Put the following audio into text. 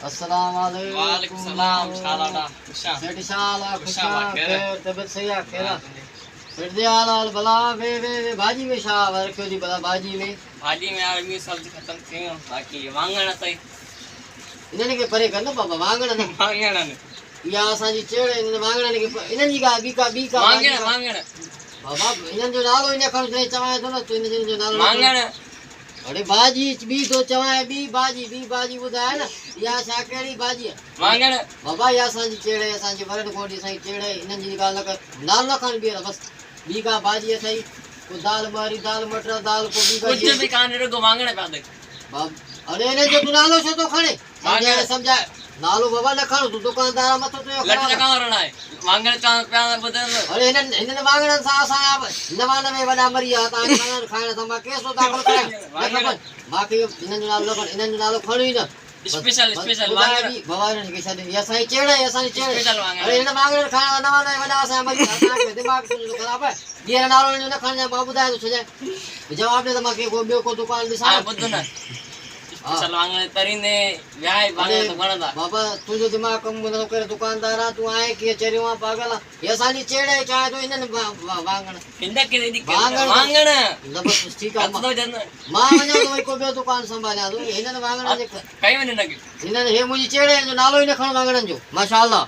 अस्सलाम वालेकुम। वालेकुम सलाम शालाडा खुशा सेठ शाला खुशा खुशा, खैर तबियत सही है खेरा सेठ दे हाल भला वे भाजी में शा रखियो जी भला भाजी में भाजी में यार मी सब्जी खत्म थी बाकी वांगण तई इन्हनि खे परे कर न बाबा वांगण न वांगण या असांजी चेड़ इन्हनि वांगणनि खे इन्हनि जी का ॿी का वांगण वांगण बाबा इन्हनि जो नालो इन खण ते चवां थो न तूं इन्हनि जो नालो वांगण अरे भाजी ॿी तो चवां ॿी भाजी ॿुधाए न या छा कहिड़ी भाजी आहे वांगण बाबा या असांजी चेड़ असांजी वरड कोडी असांजी चेड़ इन्हनि जी ॻाल्हि न कर नालो न खण ॿीहर बसि ॿी का भाजी अथई को दाल ॿारी दाल मटर दाल कोबी का कुछ भी कान रुगो वांगण पिया दे अरे इन्हनि जो तूं नालो छो थो खणे वांगण सम्झाए नालो बाबा न खण तूं दुकानदार मथो तुंहिंजो लट ख़राबु लगा वरण आहे वांगण चा पिया ॿुधन अरे हिननि वांगणनि सां असां 99 वॾा मरी विया तव्हां वांगण खाइण सां मां केस थो दाख़िल करायां मूंखे हिननि जो नालो न खण हिननि जो नालो खणो ई न स्पेशल स्पेशल वांगण बाबा हिननि खे छॾ इहा असांजी चेड़ आहे असांजी चेड़ स्पेशल वांगण अरे हिन वांगण खाइण 99 वॾा असां मरी विया असांखे दिमाग़ तुंहिंजो ख़राबु आहे ॿीहर नालो हिनजो न खणजांइ मां ॿुधाए थो छॾियां जवाबु ॾे त मां को ॿियो को दुकान ॾिसां हां ॿुध न स्पेशल वांगण तरींदे व्याय वांगण तो वणंदा बाबा तुंहिंजो दिमाग़ कमु नथो करे दुकानदार आहे तूं आहे कीअं चरियो आहे पागल आहे हीअ असांजी चेड़ आहे चाहे तो हिननि वांगण हिंद के दी वांगण वांगण ज़बरदस्त ठीकु आहे तो जन मां वञां थो वरी को ॿियो दुकान संभालियां थो हिननि वांगणनि जे कई वने न हिननि हे मुंहिंजी चेड़ आहे हिन जो नालो ई न खण वांगणनि जो माशाअल्लाह